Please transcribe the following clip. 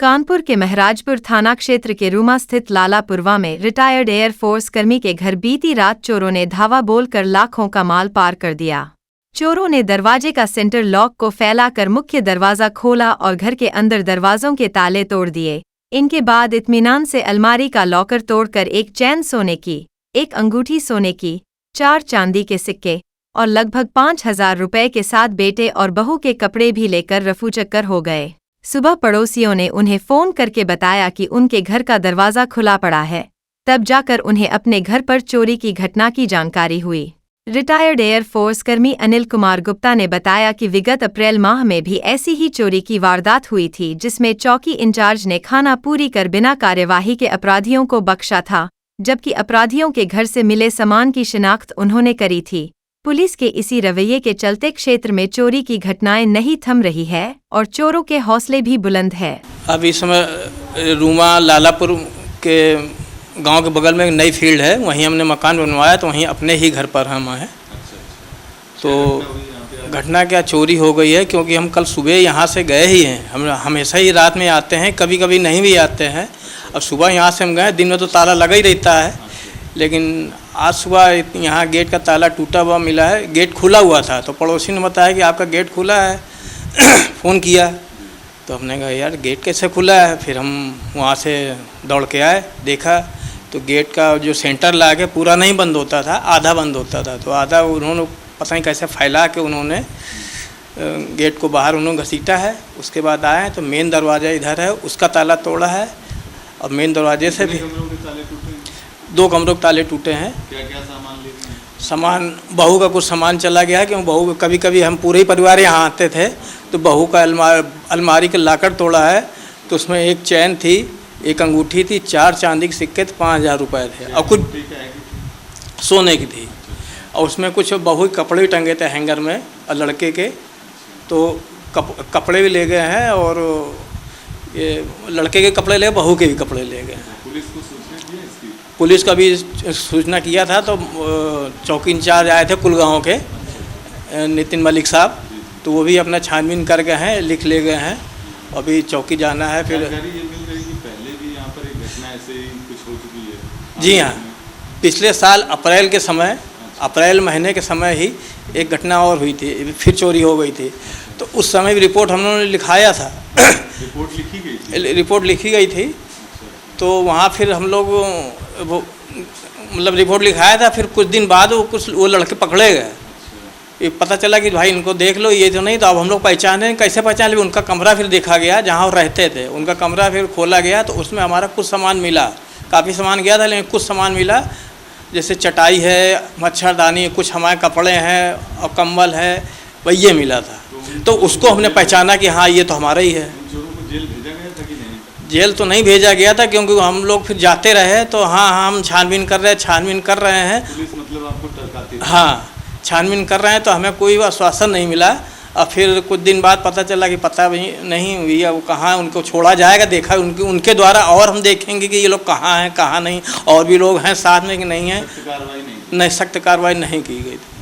कानपुर के महराजपुर थाना क्षेत्र के रूमा स्थित लालापुरवा में रिटायर्ड एयरफोर्स कर्मी के घर बीती रात चोरों ने धावा बोलकर लाखों का माल पार कर दिया। चोरों ने दरवाजे का सेंटर लॉक को फैलाकर मुख्य दरवाजा खोला और घर के अंदर दरवाजों के ताले तोड़ दिए। इनके बाद इत्मीनान से अलमारी का लॉकर तोड़कर एक चैन सोने की, एक अंगूठी सोने की, 4 चांदी के सिक्के और लगभग 5,000 रुपए के साथ बेटे और बहू के कपड़े भी लेकर रफूचक्कर हो गए। सुबह पड़ोसियों ने उन्हें फोन करके बताया कि उनके घर का दरवाजा खुला पड़ा है। तब जाकर उन्हें अपने घर पर चोरी की घटना की जानकारी हुई। रिटायर्ड एयरफोर्स कर्मी अनिल कुमार गुप्ता ने बताया कि विगत अप्रैल माह में भी ऐसी ही चोरी की वारदात हुई थी, जिसमें चौकी इंचार्ज ने खाना पूरी कर बिना कार्यवाही के अपराधियों को बख्शा था, जबकि अपराधियों के घर से मिले सामान की शिनाख्त उन्होंने करी थी। पुलिस के इसी रवैये के चलते क्षेत्र में चोरी की घटनाएं नहीं थम रही है और चोरों के हौसले भी बुलंद है। अब इस समय रूमा लालापुर के गांव के बगल में एक नई फील्ड है, वहीं हमने मकान बनवाया, तो वहीं अपने ही घर पर हम हैं। तो घटना क्या चोरी हो गई है, क्योंकि हम कल सुबह यहाँ से गए ही हैं। हम हमेशा ही रात में आते हैं, कभी कभी नहीं भी आते हैं। अब सुबह यहाँ से हम गए, दिन में तो ताला लगा ही रहता है, लेकिन आज सुबह यहाँ गेट का ताला टूटा हुआ मिला है। गेट खुला हुआ था, तो पड़ोसी ने बताया कि आपका गेट खुला है। फ़ोन किया तो हमने कहा यार गेट कैसे खुला है। फिर हम वहाँ से दौड़ के आए, देखा तो गेट का जो सेंटर लगा के पूरा नहीं बंद होता था, आधा बंद होता था। तो आधा उन्होंने पता नहीं कैसे फैला के उन्होंने गेट को बाहर उन्होंने घसीटा है। उसके बाद आए तो मेन दरवाज़ा इधर है, उसका ताला तोड़ा है और मेन दरवाजे से भी 2 कमरों के ताले टूटे हैं। क्या क्या सामान लेते हैं? सामान बहू का कुछ सामान चला गया है, क्योंकि बहू कभी कभी हम पूरे ही परिवार यहाँ आते थे, तो बहू का अलमारी का लाकर तोड़ा है। तो उसमें एक चैन थी, एक अंगूठी थी, 4 चांदी के सिक्के थे, 5,000 रुपये थे और कुछ सोने की थी। और उसमें कुछ बहू के कपड़े भी टंगे थे हैंगर में और लड़के के, तो कपड़े भी ले गए हैं और ये लड़के के कपड़े ले, बहू के भी कपड़े ले गए हैं। पुलिस को सूचना किया इसकी? पुलिस का भी सूचना किया था, तो चौकी इंचार्ज आए थे कुलगांव के नितिन मलिक साहब, तो वो भी अपना छानबीन कर गए हैं, लिख ले गए हैं। अभी चौकी जाना है। फिर जानकारी ये मिल रही कि पहले भी यहाँ पर एक घटना ऐसे ही कुछ हो चुकी है? जी हाँ, पिछले साल अप्रैल के समय, अप्रैल महीने के समय ही एक घटना और हुई थी, फिर चोरी हो गई थी। तो उस समय भी रिपोर्ट हम लोगों ने लिखाया था। रिपोर्ट लिखी गई थी? रिपोर्ट लिखी गई थी। तो वहाँ फिर हम लोग वो मतलब रिपोर्ट लिखाया था। फिर कुछ दिन बाद वो लड़के पकड़े गए। ये पता चला कि भाई इनको देख लो, ये तो नहीं। तो अब हम लोग पहचाने, कैसे पहचान ले? उनका कमरा फिर देखा गया, जहाँ वो रहते थे उनका कमरा फिर खोला गया, तो उसमें हमारा कुछ सामान मिला। काफ़ी सामान गया था, लेकिन कुछ सामान मिला, जैसे चटाई है, मच्छरदानी, कुछ हमारे कपड़े हैं और कंबल है, वही ये मिला था। तो उसको हमने पहचाना कि हाँ ये तो हमारा ही है। चोरों को जेल भेजा गया था कि नहीं? जेल तो नहीं भेजा गया था, क्योंकि हम लोग फिर जाते रहे। तो हाँ हम छानबीन कर रहे हैं। पुलिस मतलब आपको टरकाती थी? हाँ, छानबीन कर रहे हैं, तो हमें कोई आश्वासन नहीं मिला। और फिर कुछ दिन बाद पता चला कि पता भी नहीं हुई है वो कहाँ, उनको छोड़ा जाएगा। देखा उनके द्वारा, और हम देखेंगे कि ये लोग कहाँ हैं कहाँ नहीं, और भी लोग हैं साथ में कि नहीं है। सख्त कार्रवाई नहीं सख्त कार्रवाई नहीं की गई थी।